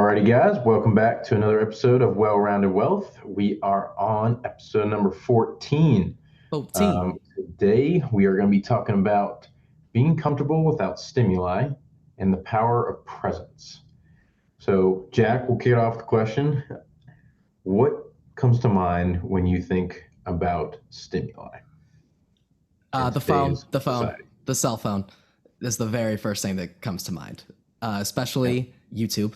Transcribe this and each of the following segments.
Alrighty, guys, welcome back to another episode of Well-Rounded Wealth. We are on episode number 14. 14. Today, we are going to be talking about being comfortable without stimuli and the power of presence. So, Jack, we'll kick it off with the question. What comes to mind when you think about stimuli? The phone, Society? the cell phone is the very first thing that comes to mind, especially YouTube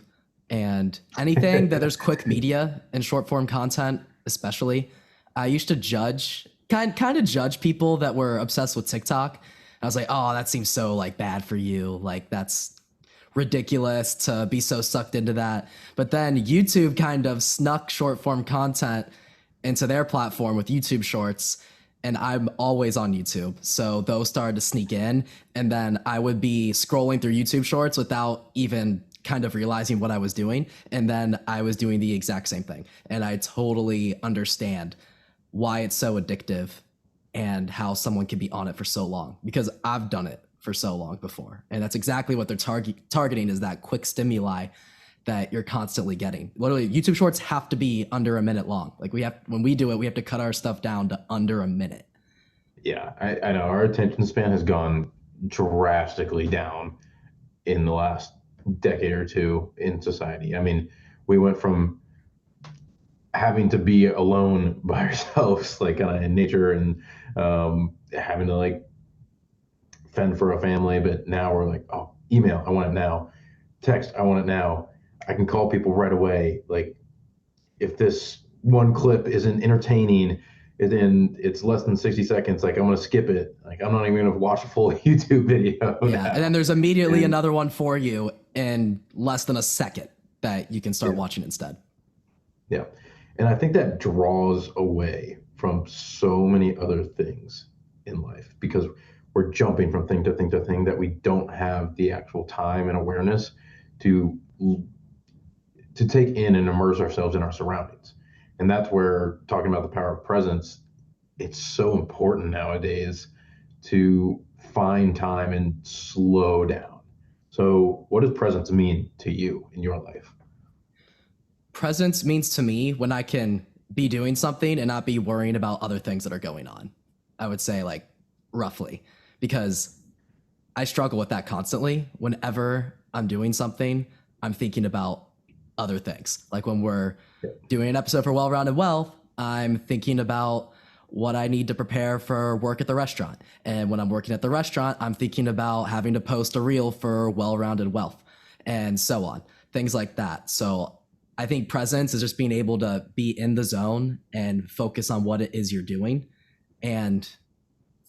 and anything that there's quick media and short form content, especially. I used to kind of judge people that were obsessed with TikTok. I was like, oh, that seems so like bad for you. Like that's ridiculous to be so sucked into that. But then YouTube kind of snuck short form content into their platform with YouTube Shorts. And I'm always on YouTube. So those started to sneak in. And then I would be scrolling through YouTube Shorts without even kind of realizing what I was doing. And then I was doing the exact same thing. And I totally understand why it's so addictive and how someone can be on it for so long, because I've done it for so long before. And that's exactly what they're targeting is that quick stimuli that you're constantly getting. Literally, YouTube Shorts have to be under a minute long. Like when we do it, we have to cut our stuff down to under a minute. Yeah, I know our attention span has gone drastically down in the last decade or two in society. I mean, we went from having to be alone by ourselves, like in nature, and having to like fend for a family. But now we're like, oh, email, I want it now. Text, I want it now. I can call people right away. Like if this one clip isn't entertaining, then it's less than 60 seconds. Like I'm going to skip it. Like I'm not even going to watch a full YouTube video. Yeah. Now. And then there's immediately another one for you in less than a second that you can start watching instead. Yeah. And I think that draws away from so many other things in life because we're jumping from thing to thing to thing that we don't have the actual time and awareness to take in and immerse ourselves in our surroundings. And that's where talking about the power of presence, it's so important nowadays to find time and slow down. So what does presence mean to you in your life? Presence means to me when I can be doing something and not be worrying about other things that are going on. I would say like roughly, because I struggle with that constantly. Whenever I'm doing something, I'm thinking about other things. Like when we're doing an episode for Well-Rounded Wealth, I'm thinking about what I need to prepare for work at the restaurant. And when I'm working at the restaurant, I'm thinking about having to post a reel for Well-Rounded Wealth and so on, things like that. So I think presence is just being able to be in the zone and focus on what it is you're doing and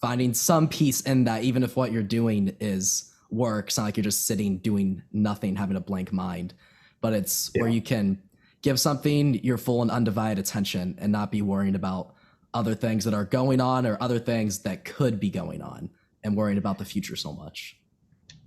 finding some peace in that, even if what you're doing is work. It's not like you're just sitting doing nothing, having a blank mind, but it's where you can give something your full and undivided attention and not be worrying about other things that are going on or other things that could be going on and worrying about the future so much.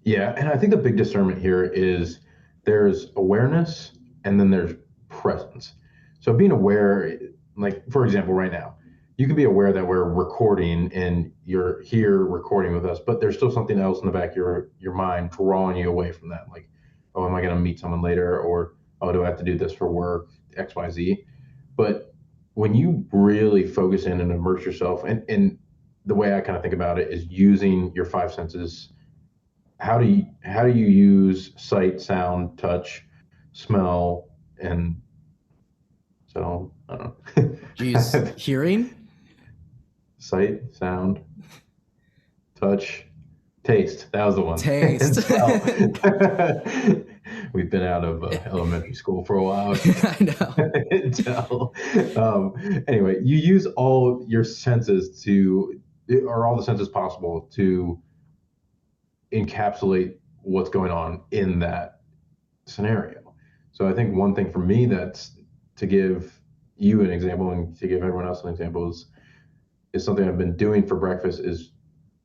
Yeah, and I think the big discernment here is there's awareness and then there's presence. So being aware, like for example, right now, you can be aware that we're recording and you're here recording with us, but there's still something else in the back of your mind drawing you away from that. Like, oh, am I going to meet someone later? Or, oh, do I have to do this for work? X, Y, Z. But when you really focus in and immerse yourself, and the way I kind of think about it is using your five senses. How do you use sight, sound, touch, smell, and so I don't know. Do you use hearing? Sight, sound, touch, taste. That was the one. Taste. We've been out of elementary school for a while. I know. Anyway, you use all your senses or all the senses possible to encapsulate what's going on in that scenario. So I think one thing for me that's to give you an example and to give everyone else an example is something I've been doing for breakfast is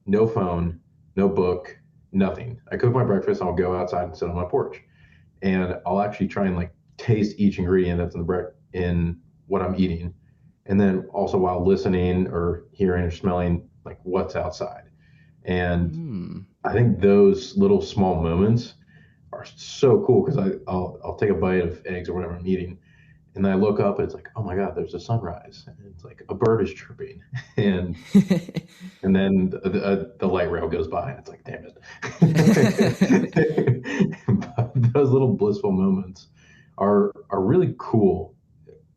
no phone, no book, nothing. I cook my breakfast, I'll go outside and sit on my porch. And I'll actually try and like taste each ingredient that's in what I'm eating. And then also while listening or hearing or smelling like what's outside. And I think those little small moments are so cool because I'll take a bite of eggs or whatever I'm eating, and then I look up and it's like, oh my God, there's a sunrise, and it's like a bird is chirping, and and then the light rail goes by, and it's like, damn it. But those little blissful moments are really cool,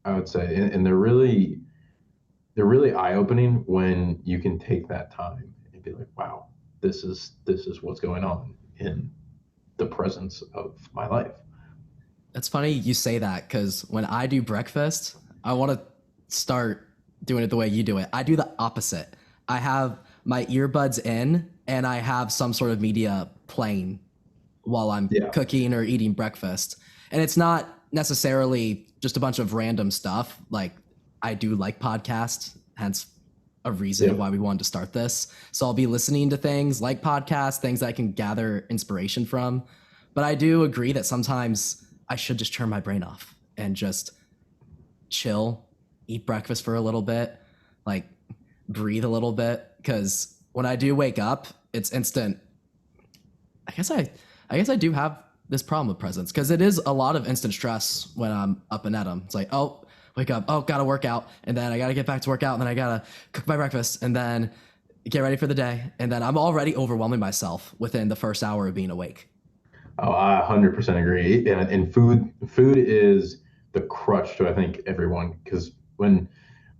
I would say, and they're really eye-opening when you can take that time and be like, wow, this is what's going on in the presence of my life. It's funny you say that because when I do breakfast, I want to start doing it the way you do it. I do the opposite. I have my earbuds in and I have some sort of media playing while I'm Yeah. cooking or eating breakfast. And it's not necessarily just a bunch of random stuff. Like I do like podcasts, hence a reason Yeah. why we wanted to start this. So I'll be listening to things like podcasts, things I can gather inspiration from. But I do agree that sometimes I should just turn my brain off and just chill, eat breakfast for a little bit, like breathe a little bit. Because when I do wake up, it's instant. I guess I do have this problem with presence because it is a lot of instant stress when I'm up and at 'em. It's like, oh, wake up, oh, gotta work out, and then I gotta get back to work out, and then I gotta cook my breakfast, and then get ready for the day, and then I'm already overwhelming myself within the first hour of being awake. Oh, I 100% agree. And food is the crutch to I think everyone because when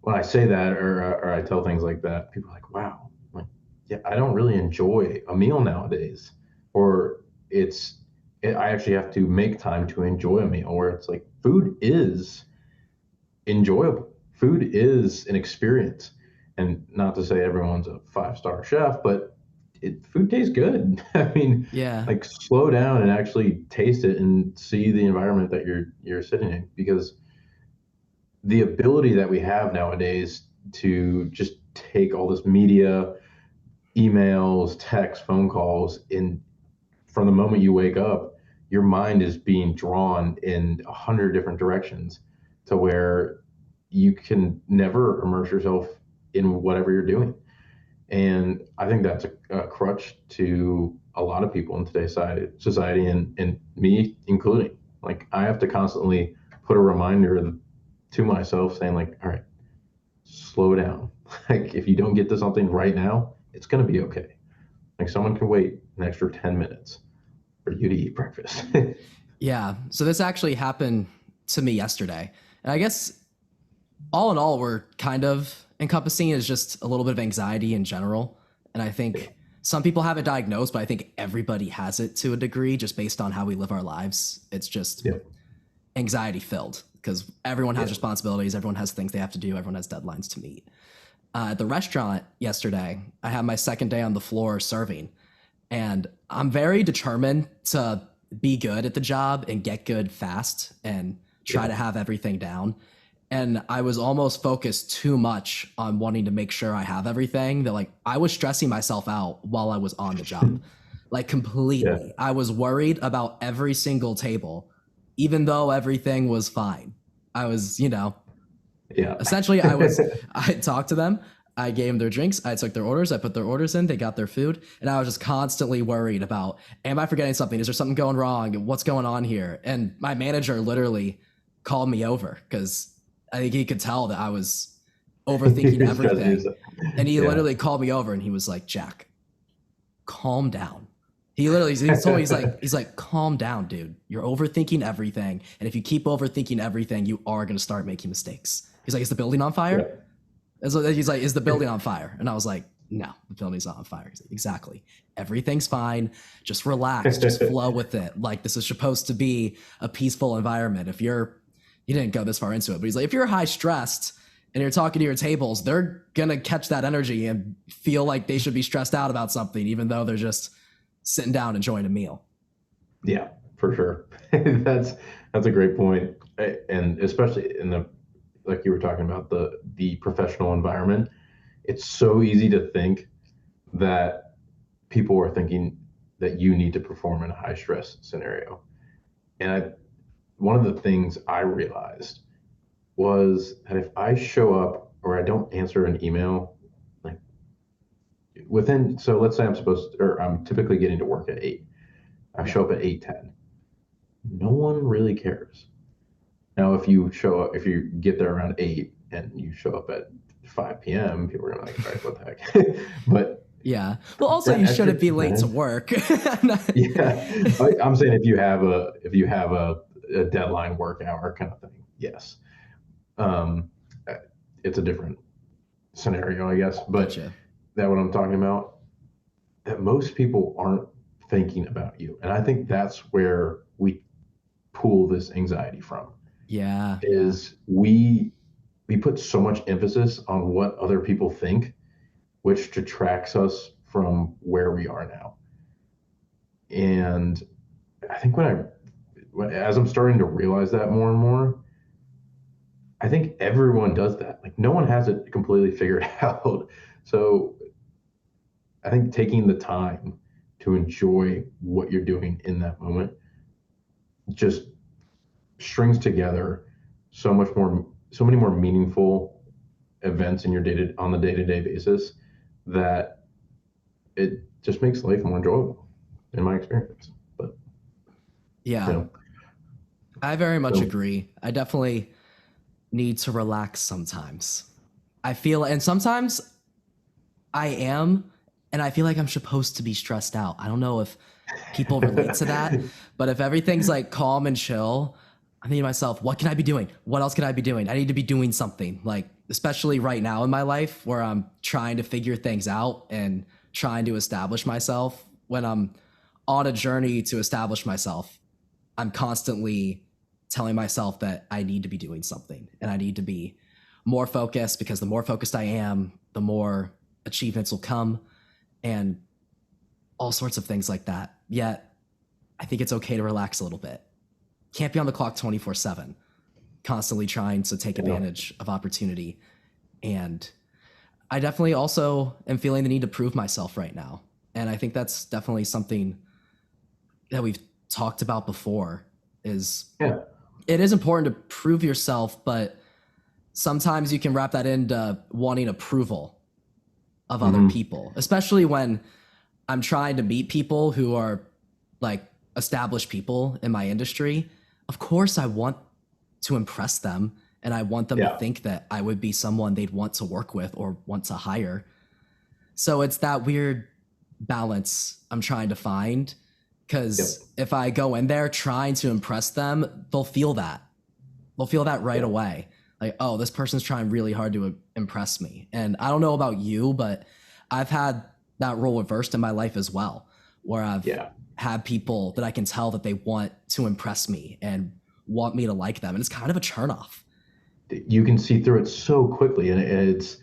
I say that or I tell things like that, people are like, wow, like yeah, I don't really enjoy a meal nowadays, or I actually have to make time to enjoy a meal. Where it's like food is enjoyable. Food is an experience. And not to say everyone's a five-star chef, but food tastes good. I mean, Yeah, like slow down and actually taste it and see the environment that you're sitting in because the ability that we have nowadays to just take all this media, emails, text, phone calls, and from the moment you wake up, your mind is being drawn in 100 different directions to where you can never immerse yourself in whatever you're doing. And I think that's a crutch to a lot of people in today's society, and me including. Like I have to constantly put a reminder to myself saying like, all right, slow down. Like if you don't get to something right now, it's going to be okay. Like someone can wait an extra 10 minutes for you to eat breakfast. yeah. So this actually happened to me yesterday, and I guess all in all, we're kind of encompassing is just a little bit of anxiety in general. And I Yeah. think some people have it diagnosed, but I think everybody has it to a degree just based on how we live our lives. It's just Yeah. anxiety filled because everyone has Yeah. responsibilities, everyone has things they have to do, everyone has deadlines to meet. At the restaurant yesterday, I had my second day on the floor serving, and I'm very determined to be good at the job and get good fast and try Yeah. to have everything down. And I was almost focused too much on wanting to make sure I have everything that like I was stressing myself out while I was on the job. Like Yeah. completely. I was worried about every single table, even though everything was fine. I was, Yeah. essentially I talked to them, I gave them their drinks, I took their orders, I put their orders in, they got their food, and I was just constantly worried about, am I forgetting something? Is there something going wrong? What's going on here? And my manager literally called me over because I think he could tell that I was overthinking You're stressing everything. yourself. And he Yeah. literally called me over and he was like, Jack, calm down. He literally he told me he's like calm down, dude. You're overthinking everything, and if you keep overthinking everything, you are gonna start making mistakes. He's like, is the building on Yeah. fire? And so he's like, is the building on fire? And I was like, no, the building's not on fire. He's like, exactly. Everything's fine. Just relax. Just flow with it. Like this is supposed to be a peaceful environment. You didn't go this far into it, but he's like, if you're high stressed and you're talking to your tables, they're gonna catch that energy and feel like they should be stressed out about something, even though they're just sitting down enjoying a meal. Yeah, for sure. That's a great point. And especially in the like you were talking about the professional environment, it's so easy to think that people are thinking that you need to perform in a high stress scenario. And one of the things I realized was that if I show up or I don't answer an email, like so let's say I'm supposed to, or I'm typically getting to work at 8. I Yeah. show up at 8:10. no one really cares. Now, if you get there around 8 and you show up at 5 p.m., people are gonna be like, all right, what the heck? But Yeah. Well, also that you extra shouldn't be two late to minutes, work. yeah. I'm saying if you have a deadline work hour kind of thing, yes. Um, it's a different scenario, I guess. But Gotcha. that what I'm talking about, that most people aren't thinking about you. And I think that's where we pull this anxiety from, Yeah, yeah. is we put so much emphasis on what other people think, which detracts us from where we are now. And I think as I'm starting to realize that more and more, I think everyone does that. Like no one has it completely figured out. So I think taking the time to enjoy what you're doing in that moment just strings together so many more meaningful events in your on the day-to-day basis that it just makes life more enjoyable in my experience. But you Yeah. know, I very much so agree. I definitely need to relax sometimes. I feel, and sometimes I am, and I feel like I'm supposed to be stressed out. I don't know if people relate to that, but if everything's like calm and chill, I think to myself, what can I be doing? What else can I be doing? I need to be doing something. Like, especially right now in my life where I'm trying to figure things out and trying to establish myself. When I'm on a journey to establish myself, I'm constantly telling myself that I need to be doing something and I need to be more focused, because the more focused I am, the more achievements will come and all sorts of things like that. Yet, I think it's okay to relax a little bit. Can't be on the clock 24/7, constantly trying to take you know, advantage of opportunity. And I definitely also am feeling the need to prove myself right now. And I think that's definitely something that we've talked about before. Is yeah, it is important to prove yourself, but sometimes you can wrap that into wanting approval of other hmm, people, especially when I'm trying to meet people who are like established people in my industry. Of course, I want to impress them and I want them to yeah, think that I would be someone they'd want to work with or want to hire. So it's that weird balance I'm trying to find, yep, because if I go in there trying to impress them, they'll feel that. They'll feel that right yep, away. Like, oh, this person's trying really hard to impress me. And I don't know about you, but I've had that role reversed in my life as well, where I've yeah. had people that I can tell that they want to impress me and want me to like them. And it's kind of a turnoff. You can see through it so quickly, and it's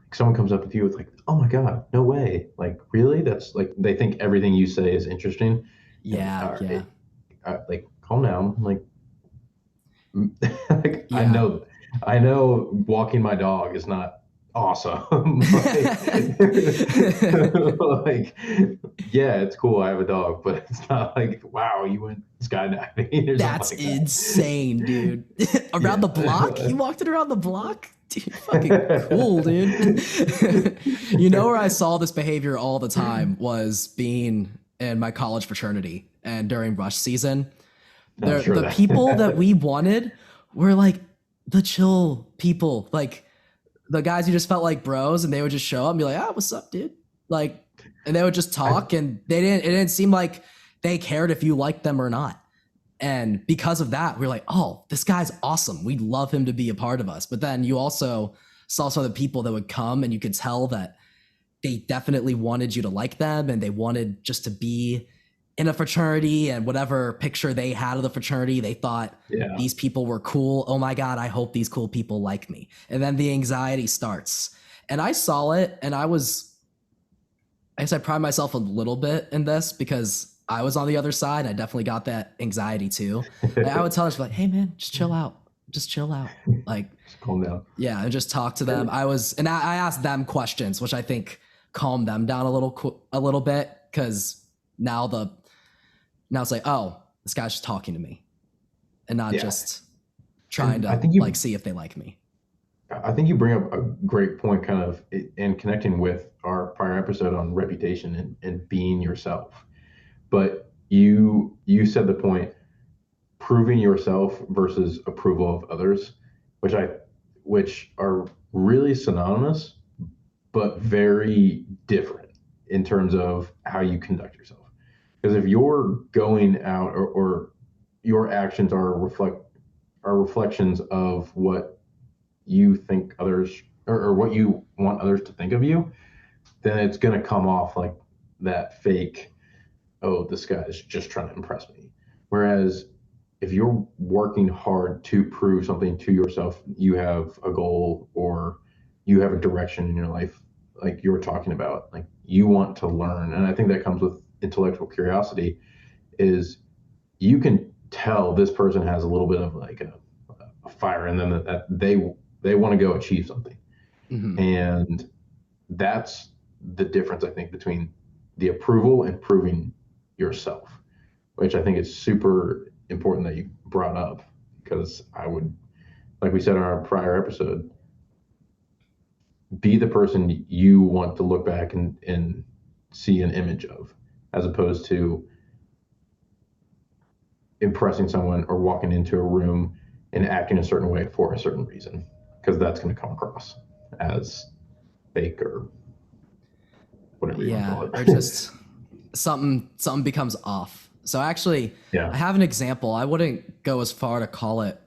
like someone comes up with you with like, "Oh my God, no way! Like, really? That's like they think everything you say is interesting." And Yeah, yeah, like, calm down. Like, like yeah. I know walking my dog is not awesome. like, like, yeah, it's cool. I have a dog, but it's not like, wow, you went skydiving or something That's like that. insane, dude. Around the block? Yeah. You walked it around the block? Dude, fucking cool, dude. You know where I saw this behavior all the time was being in my college fraternity and during rush season. I'm sure The people that that. we wanted were like the chill people, like the guys who just felt like bros, and they would just show up and be like, "Ah, what's up, dude?" Like, and they would just I talk, and they didn't. It didn't seem like they cared if you liked them or not. And because of that, we're like, "Oh, this guy's awesome. We'd love him to be a part of us." But then you also saw some of the people that would come, and you could tell that they definitely wanted you to like them, and they wanted just to be in a fraternity, and whatever picture they had of the fraternity, they thought yeah. these people were cool. Oh my God, I hope these cool people like me. And then the anxiety starts. And I saw it, and I guess I pride myself a little bit in this because I was on the other side. I definitely got that anxiety too. Like, I would tell them, like, hey man, just chill out. Just chill out. Like, Just calm down. yeah, and just talk to them. And I asked them questions, which I think calmed them down a little bit, because now the now it's like, oh, this guy's just talking to me and not yeah, just trying and to like see if they like me. I think you bring up a great point, kind of, and connecting with our prior episode on reputation and being yourself. But you said the point. proving yourself versus approval of others, which I which are really synonymous but very different in terms of how you conduct yourself. Because if you're going out or your actions are reflections of what you think others or what you want others to think of you, then it's going to come off like that fake, oh, this guy's just trying to impress me. Whereas if you're working hard to prove something to yourself, you have a goal or you have a direction in your life, like you were talking about, like you want to learn. And I think that comes with intellectual curiosity is you can tell this person has a little bit of like a fire in them that they want to go achieve something. Hmm. And that's the difference, I think, between the approval and proving yourself, which I think is super important that you brought up because I would, like we said in our prior episode, be the person you want to look back and see an image of, as opposed to impressing someone or walking into a room and acting a certain way for a certain reason, because that's going to come across as fake or whatever you want to Yeah, call or it. just something becomes off. So actually, Yeah. I have an example. I wouldn't go as far to call it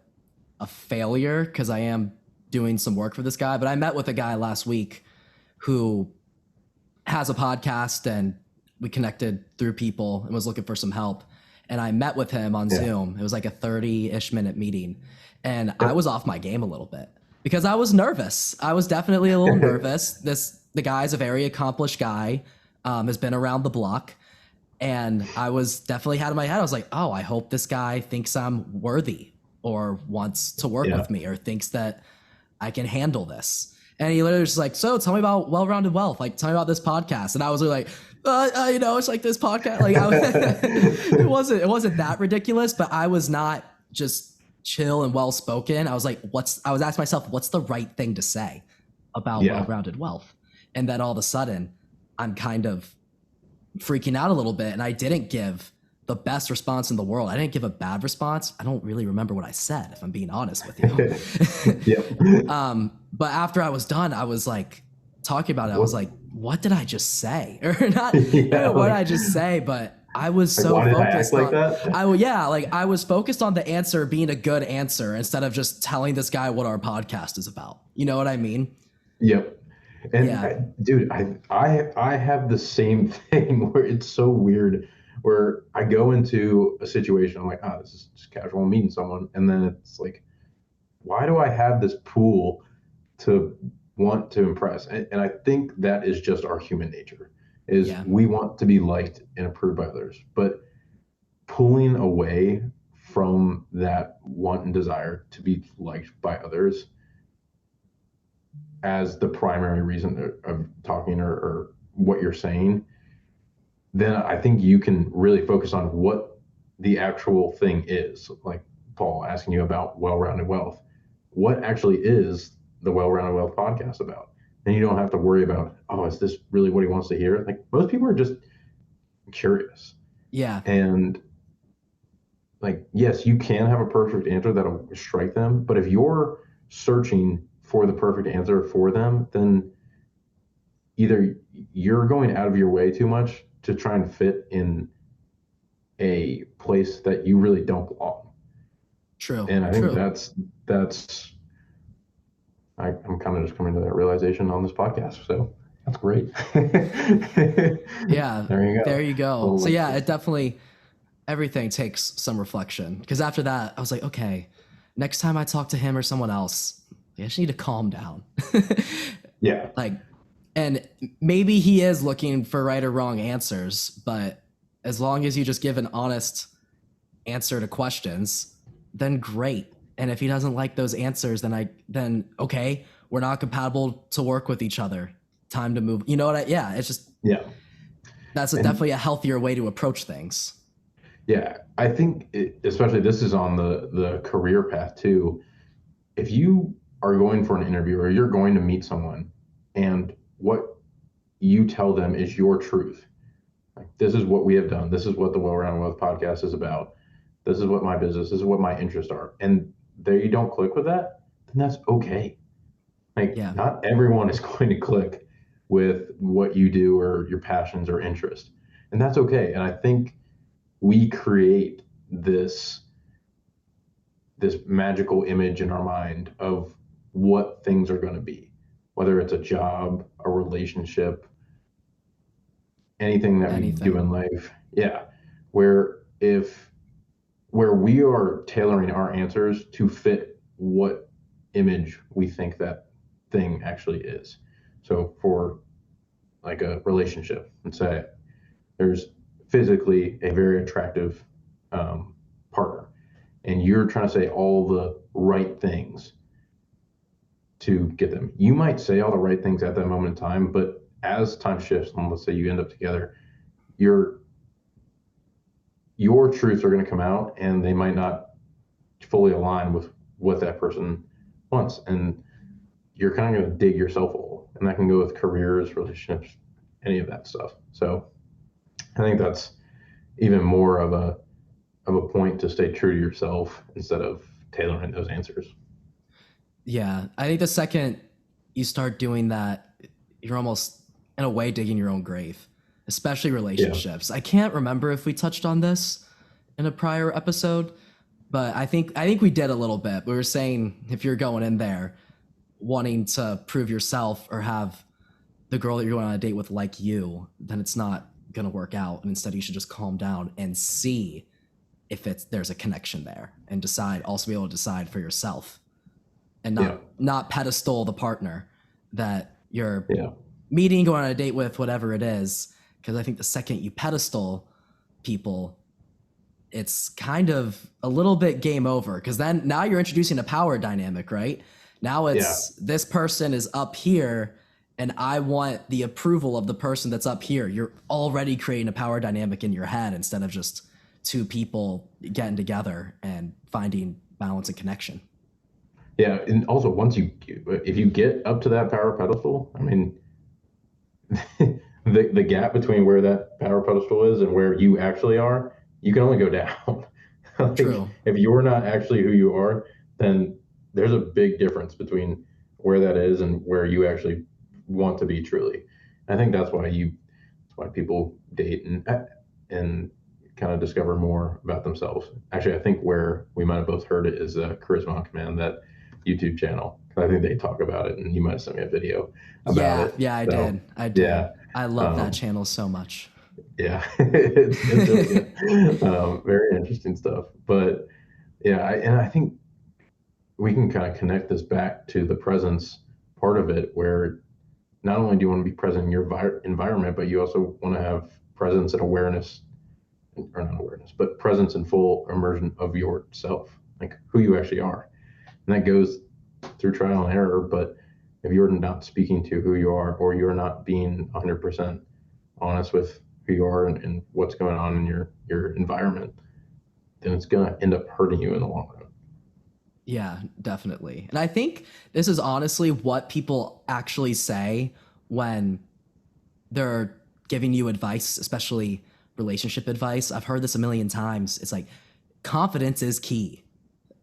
a failure because I am doing some work for this guy, but I met with a guy last week who has a podcast and we connected through people and was looking for some help. And I met with him on Yeah. Zoom. It was like a 30-ish minute meeting. And I Yep. was off my game a little bit because I was nervous. I was definitely a little nervous. The guy's a very accomplished guy, has been around the block. And I was definitely had in my head, I was like, oh, I hope this guy thinks I'm worthy or wants to work Yeah. with me or thinks that I can handle this. And he literally was just like, so tell me about Well-Rounded Wealth. Like, tell me about this podcast. And I was really like, it's like this podcast. Like, it wasn't that ridiculous, but I was not just chill and well-spoken. I was like, I was asking myself, what's the right thing to say about Yeah. Well-Rounded Wealth? And then all of a sudden I'm kind of freaking out a little bit. And I didn't give the best response in the world. I didn't give a bad response. I don't really remember what I said, if I'm being honest with you. Yep. But after I was done, I was like talking about it. I was like, what did I just say? Or not, Yeah, what did like- I just say? But I was Like, so why did I act focused like on that? I was focused on the answer being a good answer instead of just telling this guy what our podcast is about. You know what I mean? Yep. And Yeah. dude, I have the same thing where it's so weird where I go into a situation, I'm like, oh, this is just casual I'm meeting someone, and then it's like, why do I have this pool to want to impress? And I think that is just our human nature, is Yeah. we want to be liked and approved by others, but pulling away from that want and desire to be liked by others as the primary reason of talking or what you're saying, then I think you can really focus on what the actual thing is. Like Paul asking you about well-rounded wealth, what actually is the well-rounded wealth podcast about? And you don't have to worry about, oh, is this really what he wants to hear? Like most people are just curious. Yeah. And like, yes, you can have a perfect answer that'll strike them, but if you're searching for the perfect answer for them, then either you're going out of your way too much to try and fit in a place that you really don't belong. True. And I think True. that's I'm kind of just coming to that realization on this podcast. So that's great. Yeah. There you go. There you go. Little So like yeah, this. it definitely everything takes some reflection. Because after that, I was like, okay, next time I talk to him or someone else, I just need to calm down. Yeah. Like, and maybe he is looking for right or wrong answers, but as long as you just give an honest answer to questions, then great. And if he doesn't like those answers, then okay, we're not compatible to work with each other. Time to move. You know what? Yeah, it's just Yeah. that's And definitely a healthier way to approach things. yeah, I think especially this is on the career path too. If you are going for an interview or you're going to meet someone and what you tell them is your truth, like this is what we have done, this is what the Well Rounded Wealth podcast is about, This is what my business, this is what my interests are. And there you don't click with that, then that's okay. Like Yeah. not everyone is going to click with what you do or your passions or interests. And that's okay. And I think we create this magical image in our mind of what things are going to be, whether it's a job, a relationship, anything that we do Anything. in life. Yeah. Where if where we are tailoring our answers to fit what image we think that thing actually is. So for like a relationship, let's say there's physically a very attractive um, partner, and you're trying to say all the right things to get them. You might say all the right things at that moment in time, but as time shifts, and let's say you end up together, your your truths are going to come out, and they might not fully align with what that person wants, and you're kind of going to dig yourself a hole, and that can go with careers, relationships, any of that stuff. So I think that's even more of a point to stay true to yourself instead of tailoring those answers. Yeah. I think the second you start doing that, you're almost in a way digging your own grave, especially Yeah, relationships. I can't remember if we touched on this in a prior episode, but I think we did a little bit. We were saying if you're going in there wanting to prove yourself or have the girl that you're going on a date with like you, then it's not going to work out. And instead, you should just calm down and see if there's a connection there, and decide, also be able to decide for yourself, and yeah, not pedestal the partner that you're yeah, meeting, going on a date with, whatever it is. Because I think the second you pedestal people, it's kind of a little bit game over, because then now you're introducing a power dynamic, right? Now yeah, it's this person is up here and I want the approval of the person that's up here. You're already creating a power dynamic in your head instead of just two people getting together and finding balance and connection. yeah. And also, once if you get up to that power pedestal, I mean, the gap between where that power pedestal is and where you actually are, you can only go down. Like True. if you're not actually who you are, then there's a big difference between where that is and where you actually want to be truly. I think that's why people date and kind of discover more about themselves. Actually, I think where we might have both heard it is Charisma on Command, that YouTube channel. I think they talk about it, and you might have sent me a video about Yeah, it. yeah, I So did. I did. yeah, I love that um, channel so much. yeah, it's really good. Very interesting stuff. But yeah, and I think we can kind of connect this back to the presence part of it, where not only do you want to be present in your environment, but you also want to have presence and awareness, or not awareness, but presence and full immersion of yourself, like who you actually are. And that goes through trial and error. But if you're not speaking to who you are, or you're not being 100% honest with who you are and what's going on in your environment, then it's going to end up hurting you in the long run. Yeah, definitely. And I think this is honestly what people actually say when they're giving you advice, especially relationship advice. I've heard this a million times. It's like confidence is key.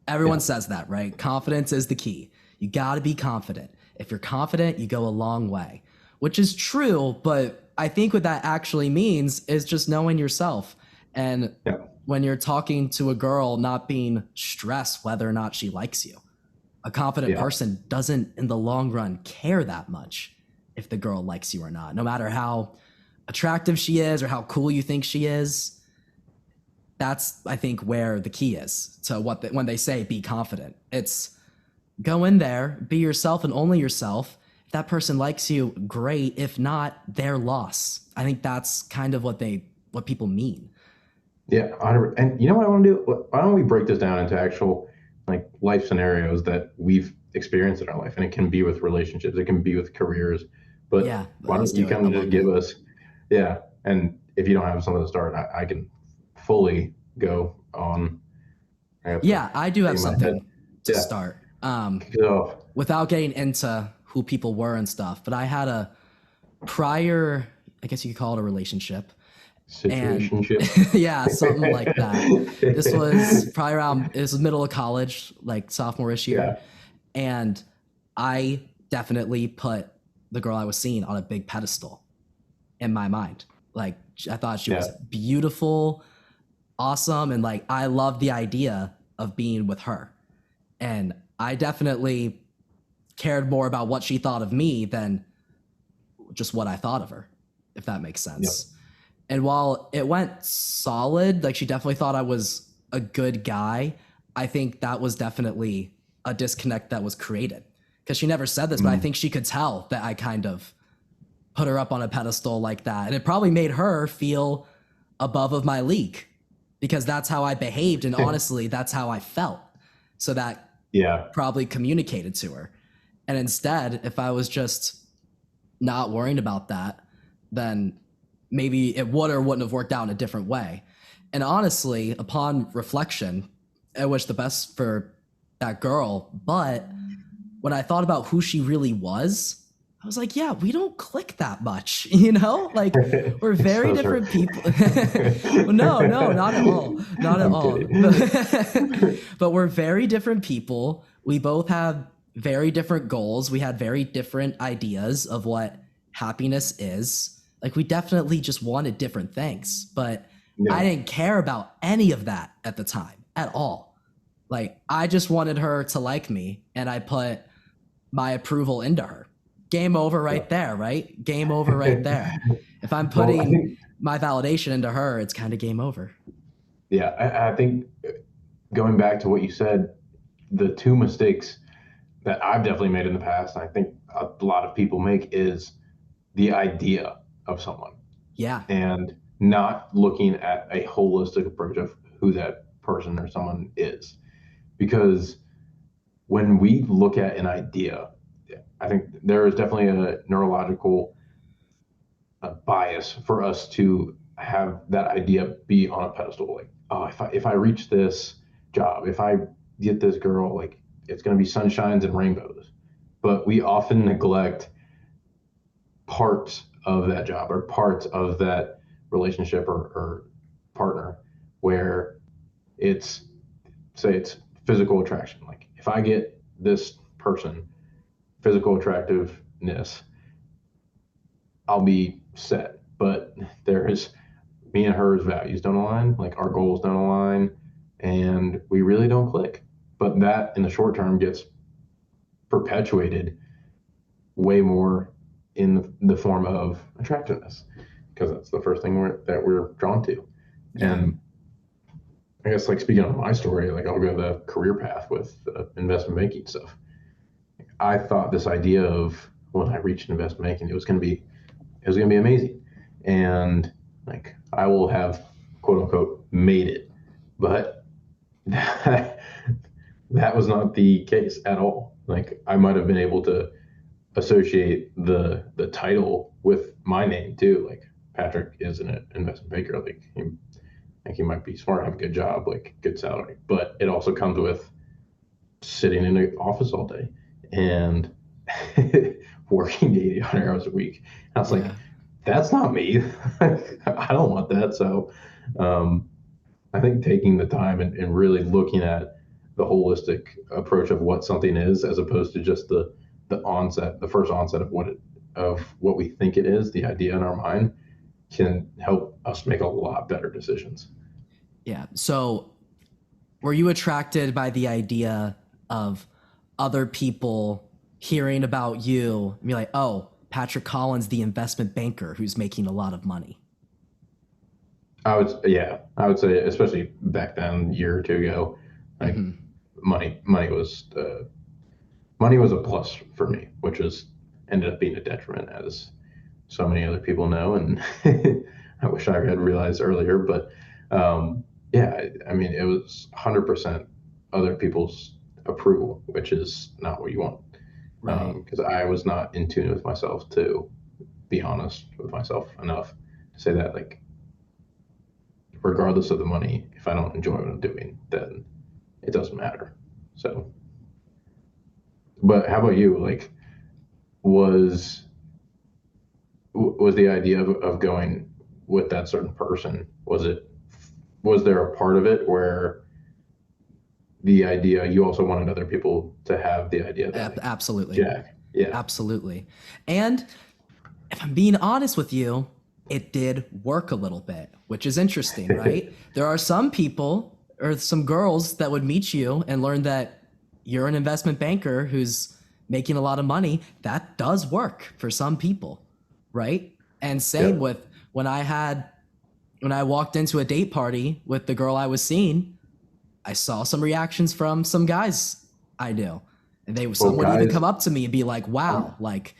Everyone Yeah, says that, right? Confidence is the key. You got to be confident. If you're confident, you go a long way, which is true. But I think what that actually means is just knowing yourself. And yeah, when you're talking to a girl, not being stressed whether or not she likes you. A confident yeah, person doesn't, in the long run, care that much if the girl likes you or not, no matter how attractive she is or how cool you think she is. That's, I think, where the key is to when they say be confident. It's go in there, be yourself and only yourself. If that person likes you, great. If not, their loss. I think that's kind of what people mean. yeah. And you know what I want to do? Why don't we break this down into actual like life scenarios that we've experienced in our life? And it can be with relationships, it can be with careers. But Yeah, why let's don't you do it. I kind of love just give that. us, yeah. And if you don't have something to start, I can fully go on. I have to Yeah, I do have think in my head. something to Yeah. start. So, Without getting into who people were and stuff, but I had a prior, I guess you could call it a relationship, And Situationship. yeah, something like that. This was probably around, it was the middle of college, like sophomore-ish year. Yeah. And I definitely put the girl I was seeing on a big pedestal in my mind. Like, I thought she was Yeah. beautiful, awesome, and like I loved the idea of being with her. And I definitely cared more about what she thought of me than just what I thought of her, if that makes Yep. sense. And while it went solid, like she definitely thought I was a good guy, I think that was definitely a disconnect that was created. Because she never said this, but I Mm. think she could tell that I kind of put her up on a pedestal like that. And it probably made her feel above of my league because that's how I behaved. And honestly, that's how I felt. So that Yeah. probably communicated to her. And instead, if I was just not worrying about that, then maybe it would or wouldn't have worked out in a different way. And honestly, upon reflection, I wish the best for that girl. But when I thought about who she really was, I was like, yeah, we don't click that much, you know? Like, we're very Those are. different people. Well, no, no, not at all. Not at I'm all. kidding. But we're very different people. We both have very different goals. We had very different ideas of what happiness is. Like, we definitely just wanted different things, but I Yeah. didn't care about any of that at the time at all. Like, I just wanted her to like me, and I put my approval into her. Game over right there, right? Game over right there. If I'm Well, I putting think, my validation into her, it's kind of game over. yeah, I think going back to what you said, the two mistakes that I've definitely made in the past, and I think a lot of people make, is the idea of someone Yeah. and not looking at a holistic approach of who that person or someone is. Because when we look at an idea, I think there is definitely a neurological bias for us to have that idea be on a pedestal. Like, oh, if I reach this job, if I get this girl, like it's going to be sunshines and rainbows. But we often neglect parts of that job or parts of that relationship or partner where it's, say it's physical attraction. Like if I get this person, physical attractiveness, I'll be set. But there is, me and her's values don't align, like our goals don't align, and we really don't click. But that in the short term gets perpetuated way more in the form of attractiveness because that's the first thing that we're drawn to. Yeah. And I guess like speaking of my story, like I'll go the career path with investment banking stuff. I thought this idea of when I reached investment banking, it was gonna be amazing, and like I will have quote unquote made it, but that, that was not the case at all. Like I might have been able to associate the title with my name too. Like Patrick is an investment banker. Like he might be smart, have a good job, like good salary, but it also comes with sitting in an office all day and working 80 hours a week. I was like, Yeah. that's not me. I don't want that. So um, I think taking the time and really looking at the holistic approach of what something is, as opposed to just the first onset of what we think it is, the idea in our mind, can help us make a lot better decisions. Yeah. So, were you attracted by the idea of other people hearing about you and be like, oh, Patrick Collins, the investment banker who's making a lot of money? I would say, especially back then, a year or two ago, like Mm-hmm. money was a plus for me, which was ended up being a detriment, as so many other people know, and I wish I had realized earlier. But yeah, I mean, it was 100% other people's approval, which is not what you want. Right. Because I was not in tune with myself to be honest with myself enough to say that, like, regardless of the money, if I don't enjoy what I'm doing, then it doesn't matter. So, but how about you? Like, was was the idea of going? with that certain person? Was there a part of it where the idea you also wanted other people to have the idea that like Absolutely. Jack? Yeah. Absolutely. And if I'm being honest with you, it did work a little bit, which is interesting, right? There are some people or some girls that would meet you and learn that you're an investment banker who's making a lot of money. That does work for some people, right? And same Yep. with when I walked into a date party with the girl I was seeing, I saw some reactions from some guys I knew. And Well, some would even guys, come up to me and be like, "Wow, like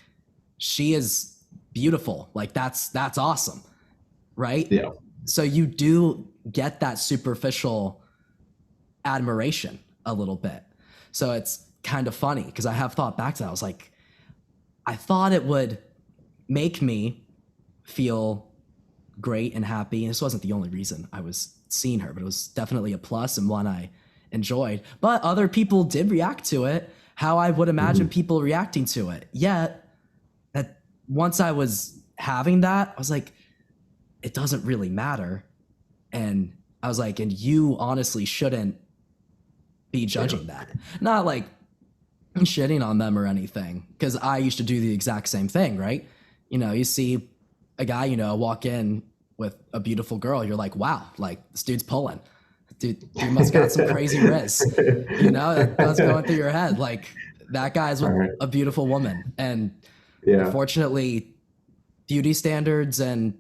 she is beautiful. Like that's awesome." Right? yeah. So you do get that superficial admiration a little bit. So it's kind of funny because I have thought back to that. I was like, I thought it would make me feel great and happy. And this wasn't the only reason I was seeing her, but it was definitely a plus and one I enjoyed. But other people did react to it how I would imagine people reacting to it. Yet, that once I was having that, I was like, it doesn't really matter. And I was like, and you honestly shouldn't be judging that. Not like shitting on them or anything, because I used to do the exact same thing, right? You know, you see a guy, you know, walk in with a beautiful girl, you're like, wow, like this dude's pulling. Dude must got some crazy riz. You know, that's going through your head. Like that guy's with Right. a beautiful woman. And Yeah. unfortunately, beauty standards and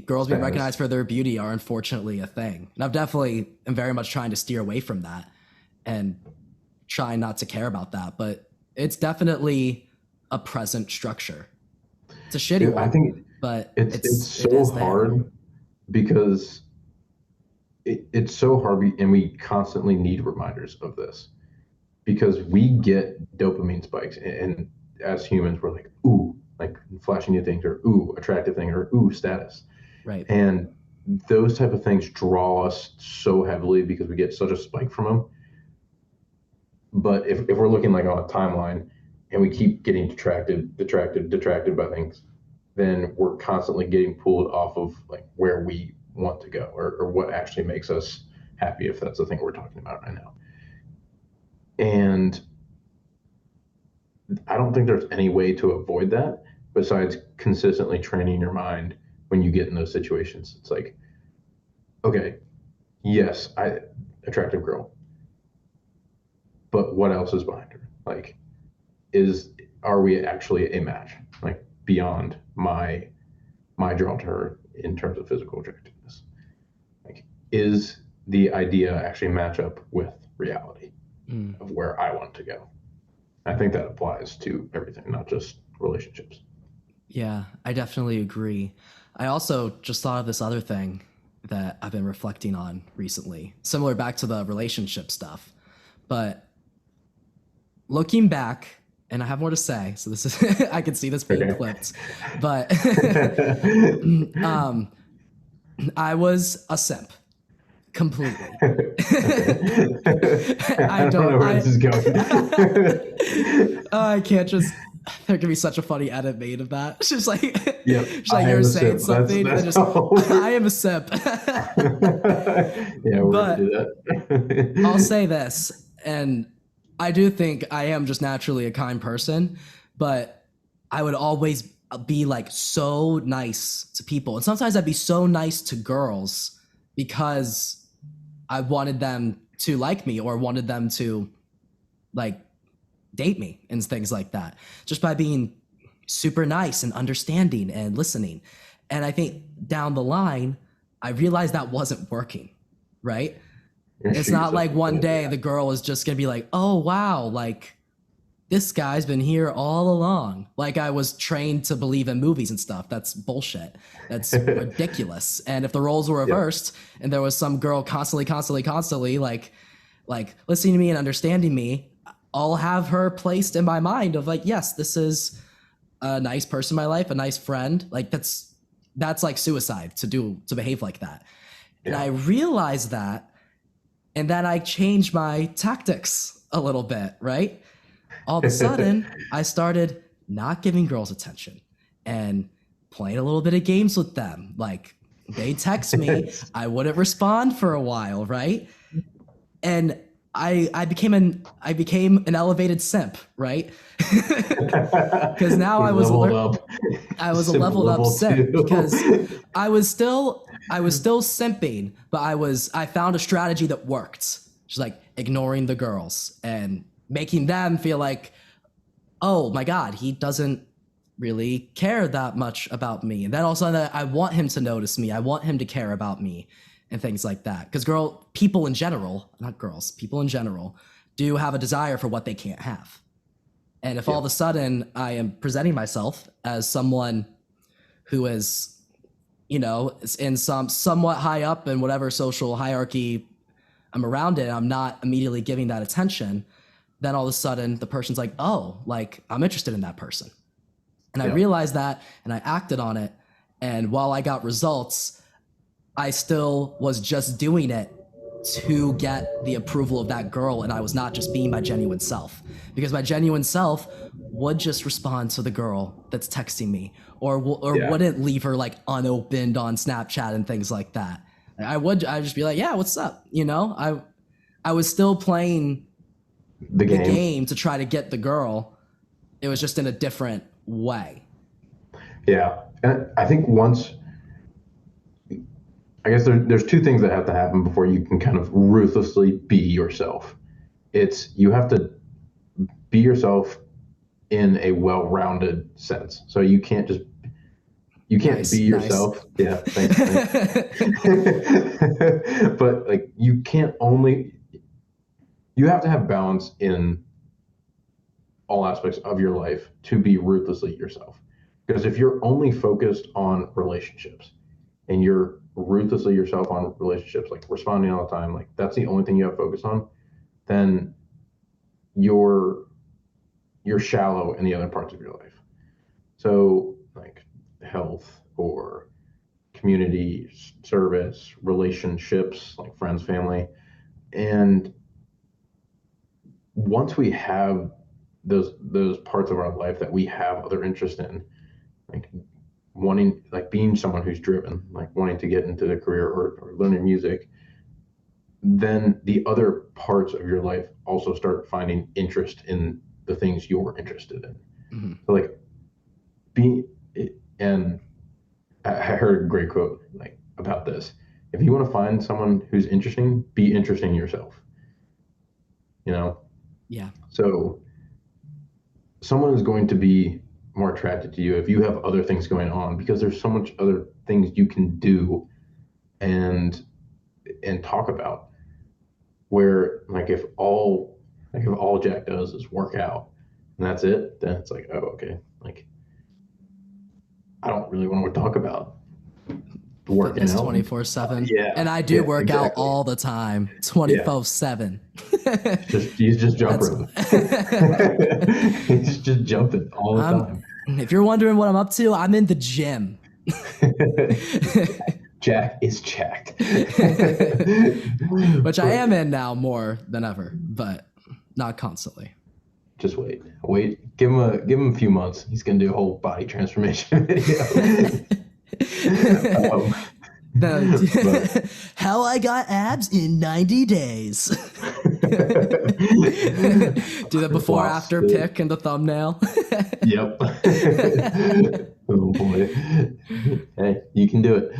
girls being Status. recognized for their beauty are unfortunately a thing. And I've definitely am very much trying to steer away from that and try not to care about that. But it's definitely a present structure. It's a shitty I one, think but it's it so is there. hard because it's so hard, and we constantly need reminders of this because we get dopamine spikes, and as humans, we're like, ooh, like flashing new things, or ooh, attractive thing, or ooh, status, Right. and those type of things draw us so heavily because we get such a spike from them. But if we're looking like on a timeline and we keep getting detracted by things, then we're constantly getting pulled off of like where we want to go, or what actually makes us happy, if that's the thing we're talking about right now. And I don't think there's any way to avoid that besides consistently training your mind when you get in those situations. It's like, okay, yes, I attractive girl, but what else is behind her? Like, is are we actually a match? Like beyond my draw to her in terms of physical attractiveness. Like, is the idea actually match up with reality of where I want to go? I think that applies to everything, not just relationships. Yeah, I definitely agree. I also just thought of this other thing that I've been reflecting on recently, similar back to the relationship stuff. But looking back, and I have more to say, so this is I can see this being Okay. clipped, but I was a simp completely. Okay. I I don't know don't. where this is going. I can't just. There could be such a funny edit made of that. It's just like, Yep, just I like am you're a saying simp. That's something, and that's just all. I am a simp. Yeah, we're gonna But do I'll that. say this, and I do think I am just naturally a kind person, but I would always be like so nice to people. And sometimes I'd be so nice to girls because I wanted them to like me or wanted them to like date me and things like that. Just by being super nice and understanding and listening. And I think down the line, I realized that wasn't working, right? You're gonna It's shoot not yourself like in the one foot. day Yeah. the girl is just gonna be like, oh wow, like this guy's been here all along. Like I was trained to believe in movies and stuff. That's bullshit. That's ridiculous. And if the roles were Yep. reversed and there was some girl constantly like listening to me and understanding me, I'll have her placed in my mind of like, yes, this is a nice person in my life, a nice friend. Like that's like suicide to behave like that. And I Yeah. realized that, and then I changed my tactics a little bit, right? All of a sudden, I started not giving girls attention and playing a little bit of games with them. Like they text me, I wouldn't respond for a while, right? And I became an elevated simp, right? Because now He leveled up. I was a Simp leveled up level simp because two. I was still simping, but I found a strategy that worked. Just like ignoring the girls and making them feel like, oh my God, he doesn't really care that much about me. And then also that I want him to notice me. I want him to care about me and things like that. Because people in general, not girls, people in general do have a desire for what they can't have. And if all of a sudden I am presenting myself as someone who is, is in some somewhat high up in whatever social hierarchy I'm around it, I'm not immediately giving that attention, then all of a sudden the person's like, oh, like I'm interested in that person. And I realized that and I acted on it. And while I got results, I still was just doing it to get the approval of that girl. And I was not just being my genuine self, because my genuine self would just respond to the girl that's texting me or wouldn't leave her like unopened on Snapchat and things like that. I'd just be like, yeah, what's up? I was still playing The the game. game to try to get the girl. It was just in a different way. Yeah. And I think I guess there's two things that have to happen before you can kind of ruthlessly be yourself. It's you have to be yourself in a well-rounded sense. So you can't Nice, be nice. yourself. Yeah, thanks. But like you have to have balance in all aspects of your life to be ruthlessly yourself. Because if you're only focused on relationships and you're ruthlessly yourself on relationships, like responding all the time, like that's the only thing you have focus on, then you're shallow in the other parts of your life. So like health or community service, relationships, like friends, family. And once we have those parts of our life that we have other interest in, like wanting like being someone who's driven, like wanting to get into the career or learning music, then the other parts of your life also start finding interest in the things you're interested in. Mm-hmm. So like being and I heard a great quote like about this. If you want to find someone who's interesting, be interesting yourself. You know? Yeah. So someone is going to be more attracted to you if you have other things going on because there's so much other things you can do and talk about. Where if all Jack does is work out and that's it, then it's like, oh, okay. Like I don't really want to talk about working Fitness out. 24/7. Yeah, And I do yeah, work out exactly. all the time, Yeah, 24/7. he's just jump That's rope. He's just jumping all the time. If you're wondering what I'm up to, I'm in the gym. Jack is jacked. Which I am in now more than ever, but not constantly. Just wait. Give him a few months. He's gonna do a whole body transformation video. How I got abs in 90 days. Do the before after pic in the thumbnail. Yep. Oh boy. Hey, you can do it.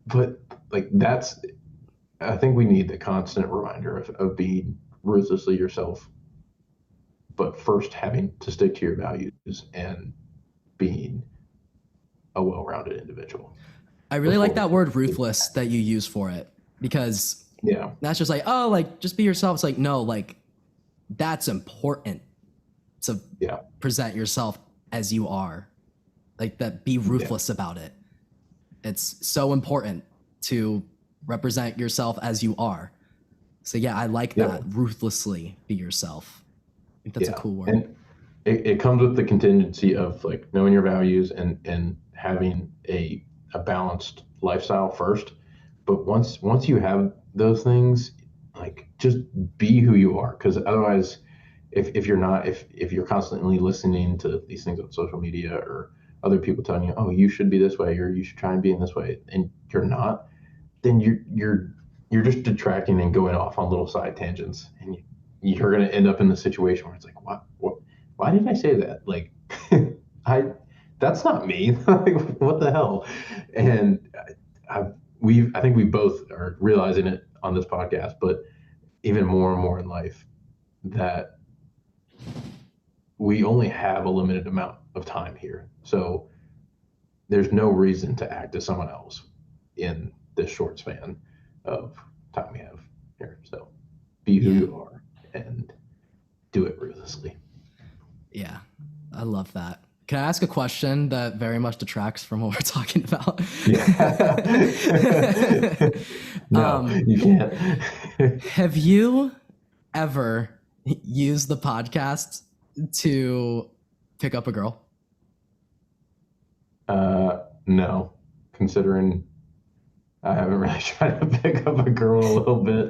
But like I think we need the constant reminder of being ruthlessly yourself, but first having to stick to your values and being a well-rounded individual. I really like that word ruthless that you use for it, because that's just like, oh, like just be yourself. It's like, no, like that's important to present yourself as you are, like that, be ruthless about it. It's so important to represent yourself as you are. So yeah, I like that. Ruthlessly be yourself. I think that's a cool word. And it comes with the contingency of like knowing your values and having a balanced lifestyle first. But once you have those things, like just be who you are. Because otherwise, if you're not, if you're constantly listening to these things on social media or other people telling you, oh, you should be this way, or you should try and be in this way, and you're not, then you're just detracting and going off on little side tangents, and you're going to end up in the situation where it's like, what, why did I say that? Like, I, that's not me. Like, what the hell? And I think we both are realizing it on this podcast, but even more and more in life, that we only have a limited amount of time here. So there's no reason to act as someone else in this short span of time we have here. So be who you are and do it ruthlessly. Yeah, I love that. Can I ask a question that very much detracts from what we're talking about? Yeah. No, you can't. Have you ever used the podcast to pick up a girl? No, considering I haven't really tried to pick up a girl a little bit.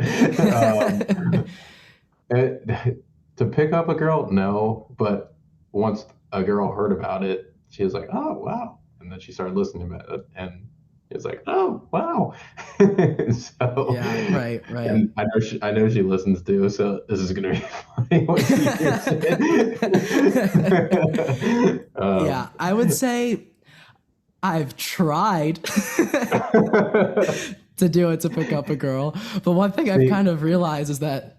To pick up a girl, no, but once a girl heard about it, she was like, "Oh, wow." And then she started listening to it, and it's like, "Oh, wow." So, Yeah, right. and I know she listens too, so this is gonna be funny when she hears it. Yeah, I would say I've tried to do it to pick up a girl, but one thing I've kind of realized is that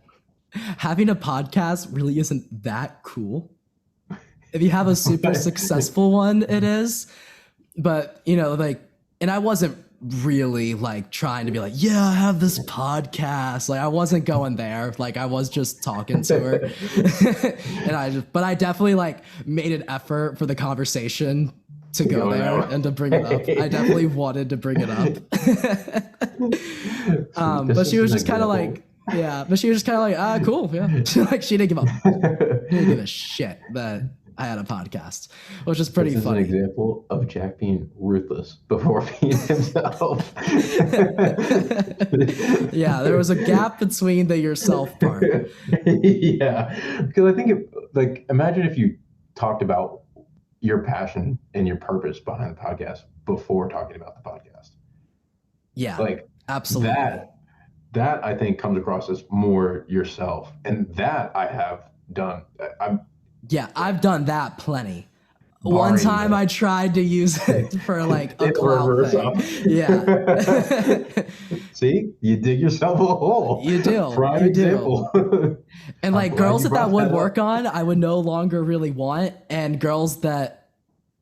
having a podcast really isn't that cool. If you have a super successful one, it is. But, you know, like, and I wasn't really like trying to be like, yeah, I have this podcast. Like, I wasn't going there. Like, I was just talking to her. But I definitely like made an effort for the conversation to go there and to bring it up. I definitely wanted to bring it up. But she was just kind of like, yeah, but she was just kind of like, cool. Yeah. She didn't give up. She didn't give a shit that I had a podcast, which is pretty funny. This is an example of Jack being ruthless before being himself. Yeah, there was a gap between the yourself part. Yeah, because I think imagine if you talked about your passion and your purpose behind the podcast before talking about the podcast. Yeah, like absolutely. That I think comes across as more yourself, and that I have done. I've done that plenty. One time I tried to use it for like a clout thing. Yeah. See, you dig yourself a hole. You do. Prime example. And like girls that would work on, I would no longer really want, and girls that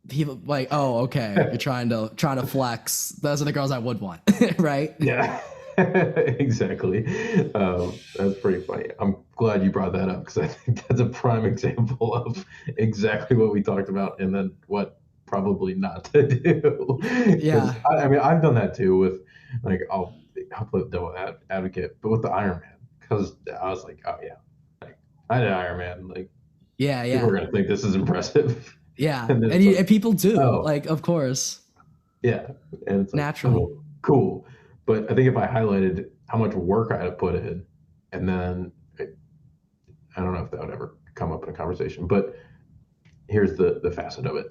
people like, oh, okay, you're trying to flex. Those are the girls I would want, right? Yeah. Exactly. That's pretty funny. I'm glad you brought that up because I think that's a prime example of exactly what we talked about and then what probably not to do. Yeah. I mean, I've done that too with like, I'll play devil advocate, but with the Iron Man, because I was like, oh yeah, like I did Iron Man. Like, yeah. People are going to think this is impressive. Yeah. And people do, like, of course. Yeah. And it's naturally. Like, cool. But I think if I highlighted how much work I had to put in, and then I don't know if that would ever come up in a conversation, but here's the facet of it,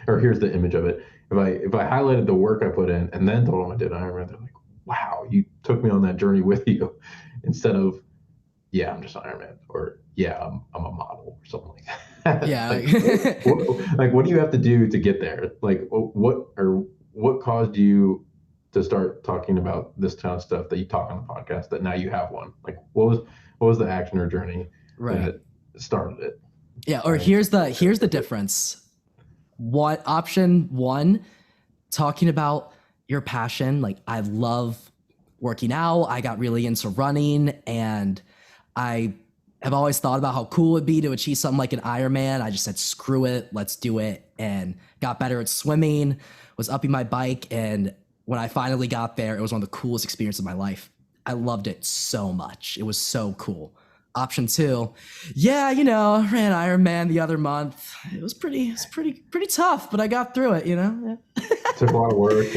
or here's the image of it. If I highlighted the work I put in and then told them I did Iron Man, they're like, wow, you took me on that journey with you, instead of, yeah, I'm just Iron Man, or yeah, I'm a model or something like that. Yeah. What do you have to do to get there? Like what caused you to start talking about this kind of stuff that you talk on the podcast that now you have one? Like what was the action or journey that started it? Yeah. Or here's the difference. What option one, talking about your passion. Like I love working out. I got really into running, and I have always thought about how cool it would be to achieve something like an Ironman. I just said, screw it, let's do it. And got better at swimming, was upping my bike, and when I finally got there, it was one of the coolest experiences of my life. I loved it so much. It was so cool. Option two, yeah, ran Ironman the other month. It was pretty tough, but I got through it, Took a lot of work,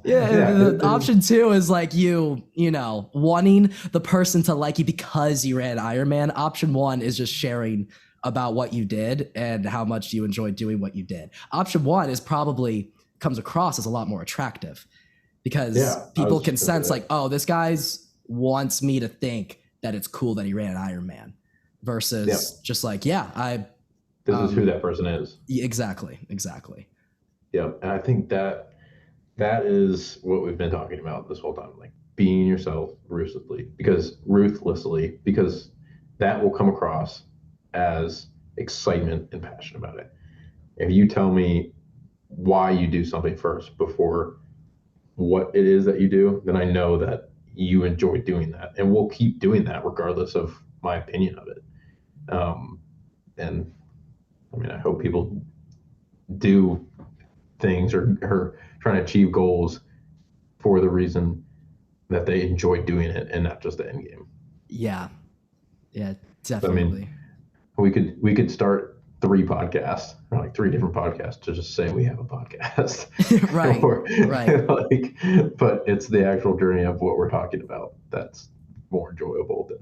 Yeah. Option two is like you wanting the person to like you because you ran Ironman. Option one is just sharing about what you did and how much you enjoyed doing what you did. Option one is probably comes across as a lot more attractive because Yeah, I people was can just gonna sense say like, oh, this guy's wants me to think that it's cool that he ran an Ironman that. Yeah, versus just like, yeah, this is who that person is. exactly. Yeah, and I think that is what we've been talking about this whole time, like being yourself ruthlessly, because that will come across as excitement and passion about it. If you tell me why you do something first before what it is that you do, then I know that you enjoy doing that, and we'll keep doing that regardless of my opinion of it. And I mean, I hope people do things or trying to achieve goals for the reason that they enjoy doing it and not just the end game. Yeah, I mean, definitely. we could start three podcasts or like three different podcasts to just say we have a podcast. Right, or, right. like, but it's the actual journey of what we're talking about that's more enjoyable than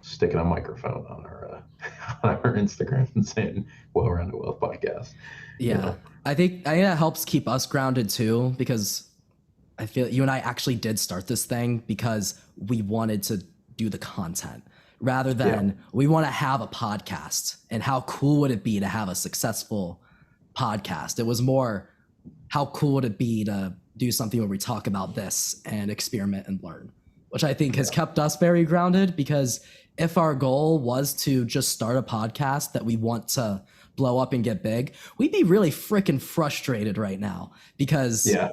sticking a microphone on our on our Instagram and saying well-rounded wealth podcast. You Yeah, know, I think that helps keep us grounded too because I feel you and I actually did start this thing because we wanted to do the content rather yeah, than we want to have a podcast. And how cool would it be to have a successful podcast? It was more, how cool would it be to do something where we talk about this and experiment and learn, which I think has yeah. kept us very grounded because if our goal was to just start a podcast that we want to blow up and get big, we'd be really freaking frustrated right now Yeah.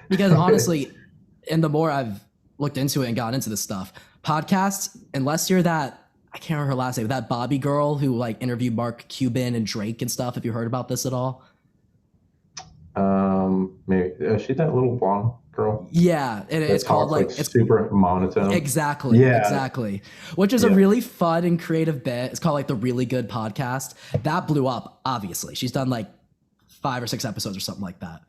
because honestly, and the more I've looked into it and gotten into this stuff, podcasts, unless you're that, I can't remember her last name, that Bobby girl who like interviewed Mark Cuban and Drake and stuff. Have you heard about this at all? Maybe is she that little blonde girl Yeah, and it's that called talks like like it's super monotone? Yeah, exactly, which is a yeah. really fun and creative bit. It's called like the Really Good Podcast. That blew up. Obviously, she's done like 5 or 6 episodes or something like that.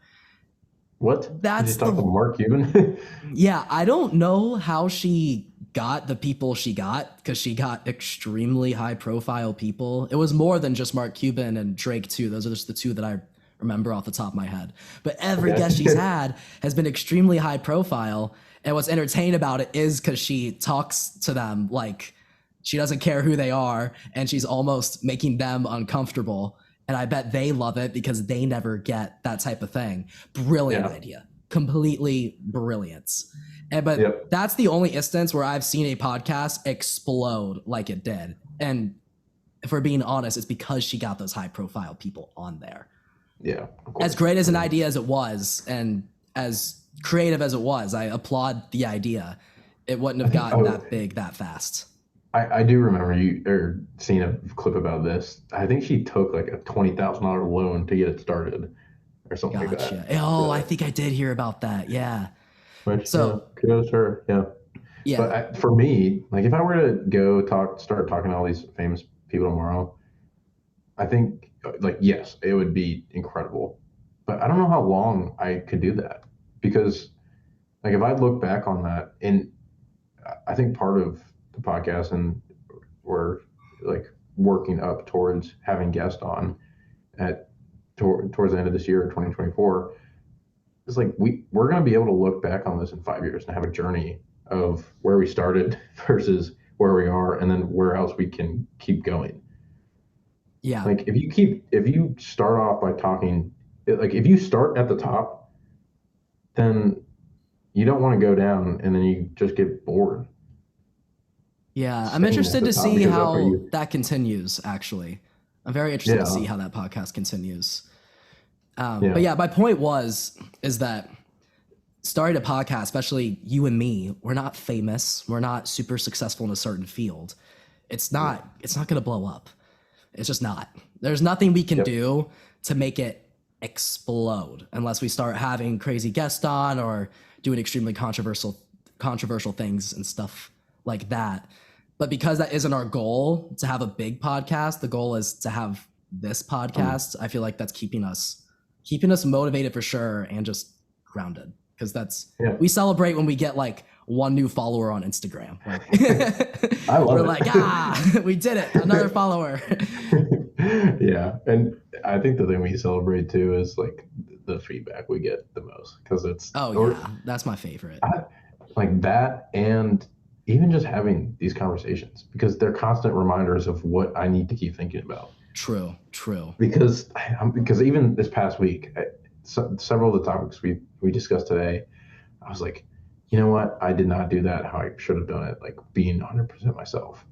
What? Did you That's talk to the Mark Cuban? Yeah, I don't know how she got the people she got because she got extremely high profile people. It was more than just Mark Cuban and Drake too. Those are just the two that I remember off the top of my head. But every guest she's Okay. had has been extremely high profile. And what's entertaining about it is because she talks to them like she doesn't care who they are and she's almost making them uncomfortable. And I bet they love it because they never get that type of thing. Brilliant Yeah. idea. Completely brilliant. But Yep. that's the only instance where I've seen a podcast explode like it did. And if we're being honest, it's because she got those high profile people on there. Yeah. Of As course. great as an idea as it was, and as creative as it was, I applaud the idea. It wouldn't I have think gotten that big that fast. I do remember you or seeing a clip about this. I think she took like a $20,000 loan to get it started or something like Gotcha. that. Oh, I Yeah. think I did hear about that. Yeah. Which, So, kudos to her. Yeah. But yeah. for me, like if I were to start talking to all these famous people tomorrow, I think like yes, it would be incredible. But I don't know how long I could do that because like if I look back on that, and I think part of the podcast and we're like working up towards having guests on at towards the end of this year, 2024. It's like we're going to be able to look back on this in 5 years and have a journey of where we started versus where we are, and then where else we can keep going. Yeah. Like if you start off by talking, like if you start at the top, then you don't want to go down, and then you just get bored Yeah. I'm staying at interested the to top see because that's what how you. that continues, actually. I'm very interested to Yeah, see how that podcast continues. But yeah, yeah, my point is that starting a podcast, especially you and me, we're not famous. We're not super successful in a certain field. yeah. It's not going to blow up. It's just not. There's nothing we can Yep. do to make it explode unless we start having crazy guests on or doing extremely controversial things and stuff like that. But because that isn't our goal to have a big podcast, the goal is to have this Um, podcast. I feel like that's keeping us motivated for sure and just grounded because that's yeah. we celebrate when we get like one new follower on Instagram. I love we're it. like, we did it, another follower. Yeah, and I think the thing we celebrate too is like the feedback we get the most because it's Oh yeah, that's my favorite. like that, and even just having these conversations because they're constant reminders of what I need to keep thinking about. True. Because even this past week, several of the topics we discussed today, I was like, you know what? I did not do that how I should have done it, like being 100% myself.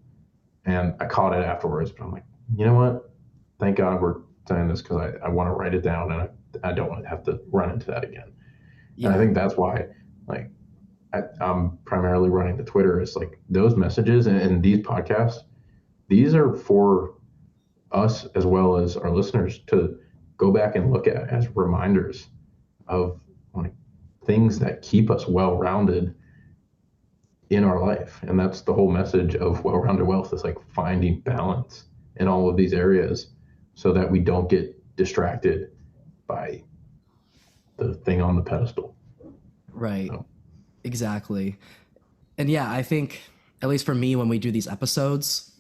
And I caught it afterwards, but I'm like, you know what? Thank God we're saying this because I want to write it down and I don't want to have to run into that again. And I Yeah. think that's why, like, I'm primarily running the Twitter. It's like those messages and these podcasts, these are for us as well as our listeners to go back and look at as reminders of like things that keep us well rounded in our life. And that's the whole message of well rounded wealth is like finding balance in all of these areas so that we don't get distracted by the thing on the pedestal. Right. So, Exactly. And yeah, I think, at least for me, when we do these episodes,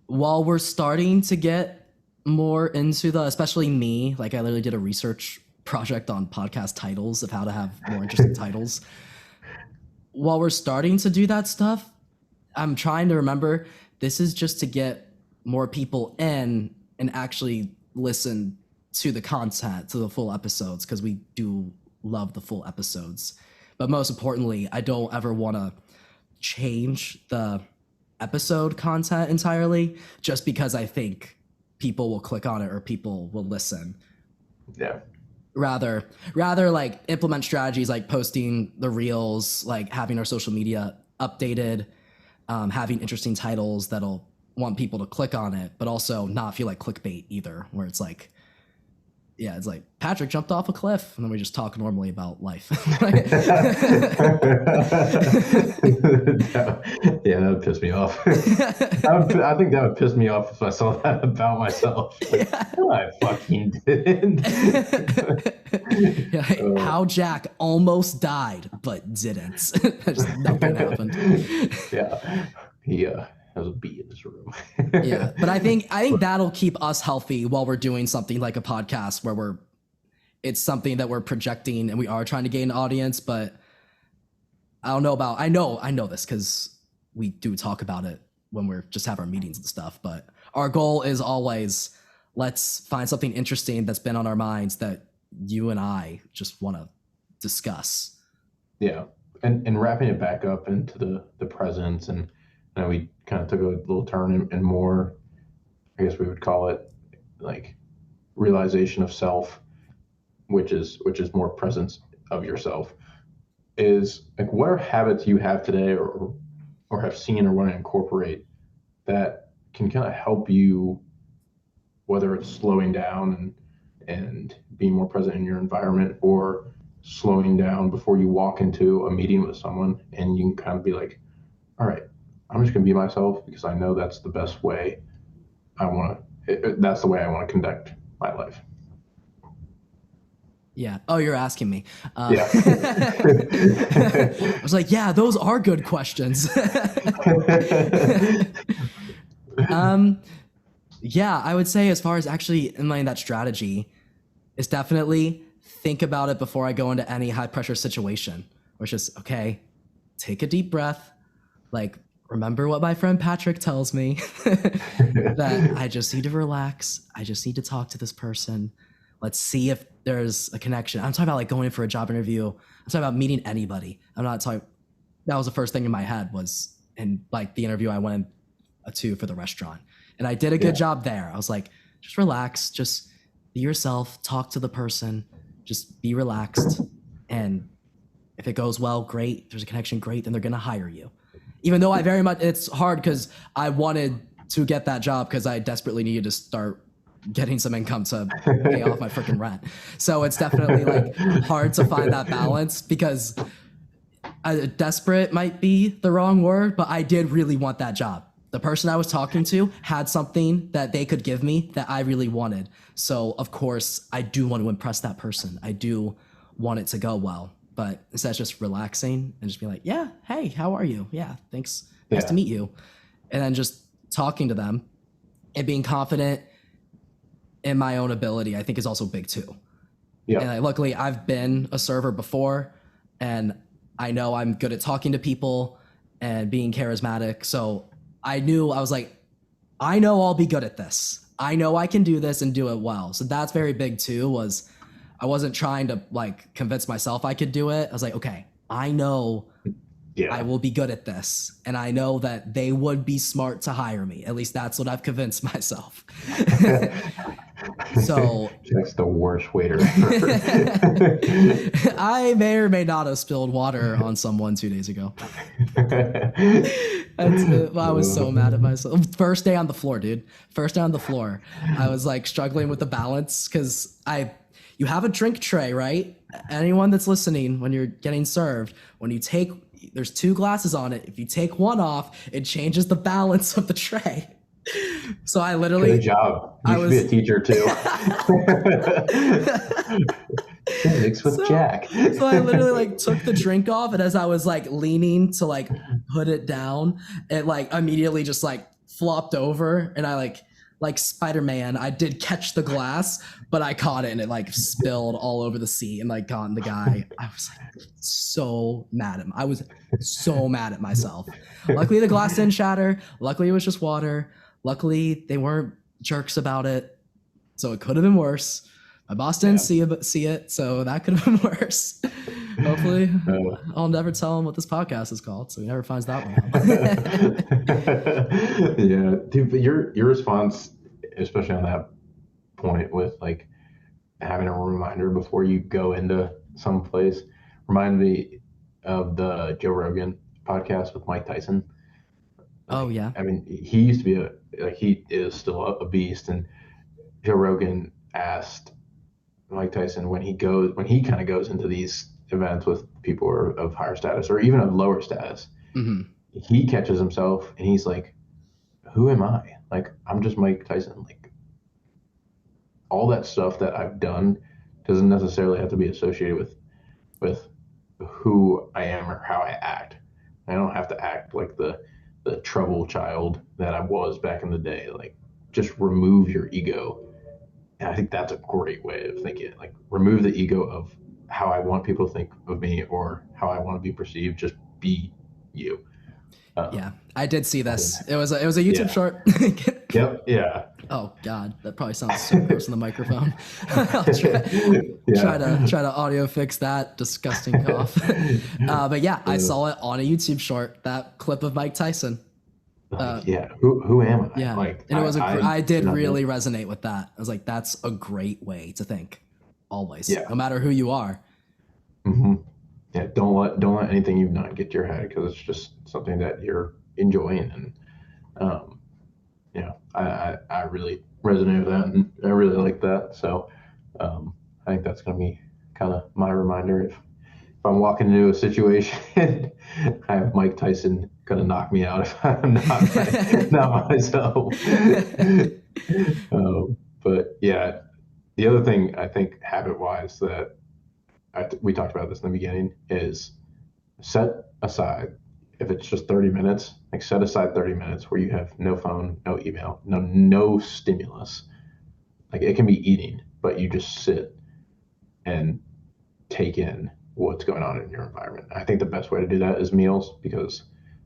while we're starting to get more into especially me, like I literally did a research project on podcast titles of how to have more interesting titles. While we're starting to do that stuff, I'm trying to remember this is just to get more people in and actually listen to the content, to the full episodes, because we do love the full episodes. But most importantly, I don't ever want to change the episode content entirely just because I think people will click on it or people will listen. yeah. Rather like implement strategies like posting the reels, like having our social media updated, having interesting titles that'll want people to click on it, but also not feel like clickbait either, where it's like, yeah, it's like Patrick jumped off a cliff, and then we just talk normally about life. Yeah, that would piss me off. I think that would piss me off if I saw that about myself. Like, Yeah. no, I fucking didn't. Like, how Jack almost died but didn't. Just nothing happened. Yeah, he has a bee in his room. Yeah, but I think that'll keep us healthy while we're doing something like a podcast where it's something that we're projecting and we are trying to gain an audience. But I know this because we do talk about it when we're just have our meetings and stuff. But our goal is always, let's find something interesting that's been on our minds that you and I just want to discuss. Yeah, and wrapping it back up into the presence, and we kind of took a little turn and more, I guess we would call it like realization of self, which is more presence of yourself. Is like what are habits you have today or have seen or want to incorporate that can kind of help you, whether it's slowing down and being more present in your environment or slowing down before you walk into a meeting with someone and you can kind of be like, all right, I'm just going to be myself because I know that's the best way that's the way I want to conduct my life. Yeah. Oh, you're asking me. Yeah. I was like, yeah, those are good questions. Yeah, I would say as far as actually implementing that strategy is definitely think about it before I go into any high pressure situation, which is, okay, take a deep breath. Like, remember what my friend Patrick tells me that I just need to relax. I just need to talk to this person. Let's see if there's a connection. I'm talking about like going in for a job interview. I'm talking about meeting anybody. I'm not talking. That was the first thing in my head was in like the interview I went to for the restaurant, and I did a good job there. I was like, just relax, just be yourself, talk to the person, just be relaxed, and if it goes well, great. If there's a connection, great. Then they're gonna hire you. Even though it's hard because I wanted to get that job because I desperately needed to start getting some income to pay off my freaking rent. So it's definitely like hard to find that balance because desperate might be the wrong word, but I did really want that job. The person I was talking to had something that they could give me that I really wanted. So of course I do want to impress that person. I do want it to go well. but instead of just relaxing and just being like, yeah, hey, how are you? Yeah, thanks. Nice Yeah. to meet you. And then just talking to them and being confident in my own ability, I think is also big too. Yeah. And luckily, I've been a server before, and I know I'm good at talking to people and being charismatic. So I was like, I know I'll be good at this. I know I can do this and do it well. So that's very big too. Was I wasn't trying to like convince myself I could do it. I was like, okay, I know I will be good at this, and I know that they would be smart to hire me. At least that's what I've convinced myself. So Jack's the worst waiter ever. I may or may not have spilled water on someone 2 days ago. I was so mad at myself. First day on the floor, dude. First day on the floor. I was like struggling with the balance because you have a drink tray, right? Anyone that's listening, when you're getting served, there's 2 glasses on it. If you take one off, it changes the balance of the tray. So I literally. Good job. You should be a teacher too. Physics with Jack. So I literally like took the drink off, and as I was like leaning to like put it down, it like immediately just like flopped over, and I like Spider-Man, I did catch the glass, but I caught it and it like spilled all over the seat and like got the guy. I was like so mad at him. I was so mad at myself. Luckily the glass didn't shatter. Luckily it was just water. Luckily they weren't jerks about it. So it could have been worse. My boss didn't see it, so that could have been worse. Hopefully, I'll never tell him what this podcast is called, so he never finds that one out. Yeah, dude, but your response, especially on that point with like having a reminder before you go into some place, reminded me of the Joe Rogan podcast with Mike Tyson. Oh yeah. I mean, he used to be he is still a beast, and Joe Rogan asked Mike Tyson when he kind of goes into these events with people of higher status or even of lower status, he catches himself and he's like, who am I? Like, I'm just Mike Tyson. Like, all that stuff that I've done doesn't necessarily have to be associated with who I am or how I act. I don't have to act like the trouble child that I was back in the day. Like, just remove your ego. And I think that's a great way of thinking. Like, remove the ego of how I want people to think of me or how I want to be perceived. Just be you. Yeah, I did see this. It was a YouTube short. Yep. Yeah. Oh God, that probably sounds so gross in the microphone. I'll try to audio fix that disgusting cough. But yeah, I saw it on a YouTube short. That clip of Mike Tyson. Who am I? Yeah, like, and it was I did really resonate with that. I was like, that's a great way to think. Always, no matter who you are. Mm-hmm. Yeah, don't let anything you've done get to your head, because it's just something that you're enjoying, and I really resonate with that, and I really like that. So I think that's gonna be kind of my reminder if I'm walking into a situation, I have Mike Tyson gonna knock me out if I'm not myself. But yeah, the other thing I think habit-wise that we talked about this in the beginning is set aside, if it's just 30 minutes, like set aside 30 minutes where you have no phone, no email, no stimulus. Like, it can be eating, but you just sit and take in what's going on in your environment. I think the best way to do that is meals, because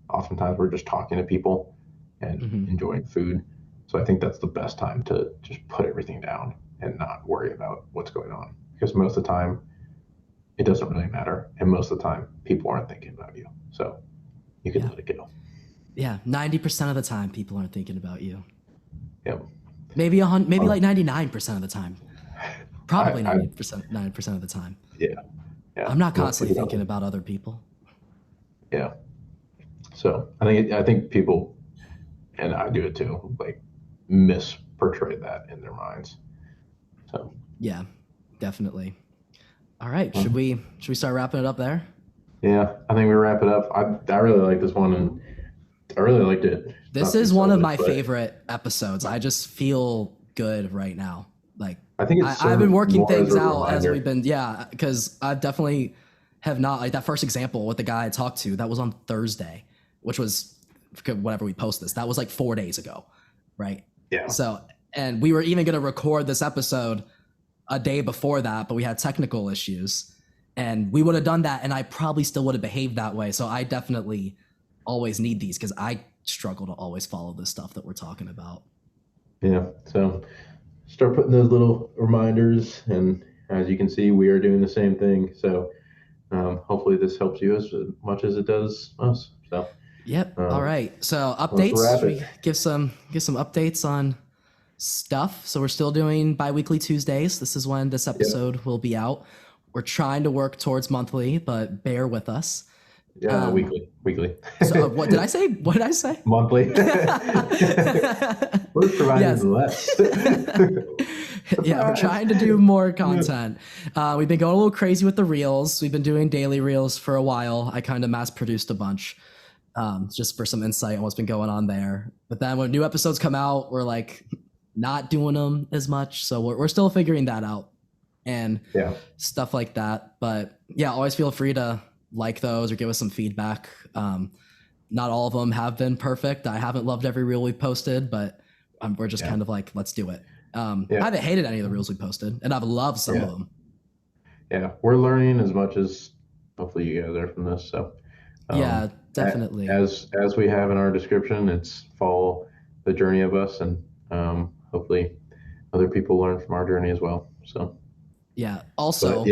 oftentimes we're just talking to people and enjoying food. So I think that's the best time to just put everything down and not worry about what's going on, because most of the time it doesn't really matter, and most of the time people aren't thinking about you, so you can let it go. 90% of the time people aren't thinking about you. Yep. Maybe like 99% of the time, probably 9% of the time. Yeah. I'm not constantly thinking about other people. Yeah. So I think people, and I do it too, like, misportray that in their minds. So yeah, definitely. All right, should we start wrapping it up there? Yeah, I think we wrap it up. I really like this one, and I really liked it. This is one of my favorite episodes. I just feel good right now. Like, I think I've been working things out as we've been, because I've definitely have not, like that first example with the guy I talked to, that was on Thursday, which was whenever we post this, that was like 4 days ago, right? Yeah. So, and we were even going to record this episode a day before that, but we had technical issues, and we would have done that, and I probably still would have behaved that way. So I definitely always need these because I struggle to always follow this stuff that we're talking about. Yeah. So start putting those little reminders, and as you can see, we are doing the same thing. So hopefully this helps you as much as it does us. So yep. All right. So updates. We give some updates on stuff. So we're still doing bi-weekly Tuesdays. This is when this episode will be out. We're trying to work towards monthly, but bear with us. Yeah, weekly. So what did I say? What did I say? Monthly. We're providing less. Yeah, we're trying to do more content. We've been going a little crazy with the reels. We've been doing daily reels for a while. I kind of mass produced a bunch just for some insight on what's been going on there. But then when new episodes come out, we're like not doing them as much. So we're still figuring that out and stuff like that. But yeah, always feel free to like those or give us some feedback. Not all of them have been perfect. I haven't loved every reel we've posted, but we're just kind of like, let's do it. I haven't hated any of the reels we posted, and I've loved some of them. Yeah, we're learning as much as hopefully you guys are from this. So yeah, definitely. As we have in our description, it's follow the journey of us, and hopefully other people learn from our journey as well. So yeah. Also,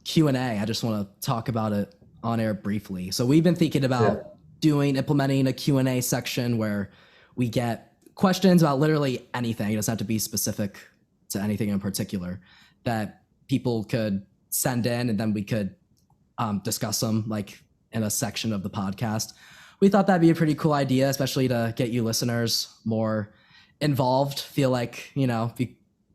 Q&A. I just want to talk about it on air briefly. So we've been thinking about implementing a Q&A section where we get questions about literally anything. It doesn't have to be specific to anything in particular that people could send in, and then we could discuss them like in a section of the podcast. We thought that'd be a pretty cool idea, especially to get you listeners more involved. Feel like, if you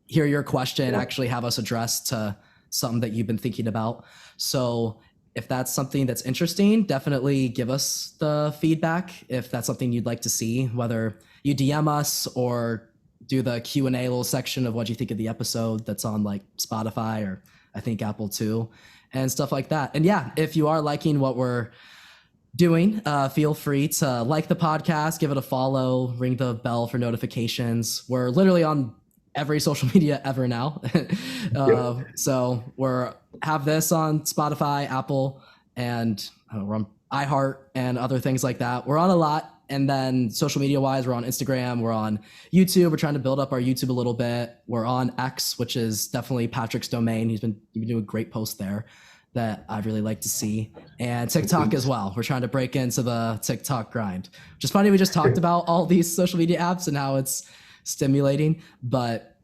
hear your question, actually have us address to something that you've been thinking about. So if that's something that's interesting, definitely give us the feedback. If that's something you'd like to see, whether you DM us or do the Q&A little section of what you think of the episode that's on like Spotify or I think Apple too, and stuff like that. And yeah, if you are liking what we're doing, feel free to like the podcast, give it a follow, ring the bell for notifications. We're literally on every social media ever now. So have this on Spotify, Apple, and we're on iHeart and other things like that. We're on a lot. And then social media wise, we're on Instagram, we're on YouTube. We're trying to build up our YouTube a little bit. We're on X, which is definitely Patrick's domain. You've been doing great posts there that I'd really like to see. And TikTok as well. We're trying to break into the TikTok grind, which is funny. We just talked about all these social media apps and how it's stimulating, but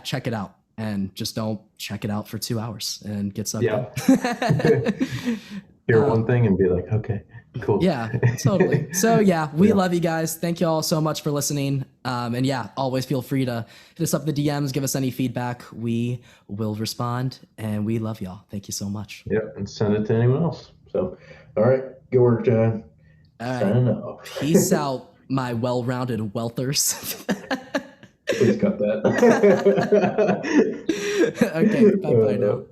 check it out, and just don't check it out for 2 hours and get sucked up. Hear one thing and be like, okay, cool. Yeah, totally. So we love you guys. Thank you all so much for listening. And always feel free to hit us up in the DMs, give us any feedback. We will respond, and we love y'all. Thank you so much. Yep, and send it to anyone else. So, all right, good work, John. All right. Peace out, my well-rounded wealthers. Please cut that. Okay, bye-bye now.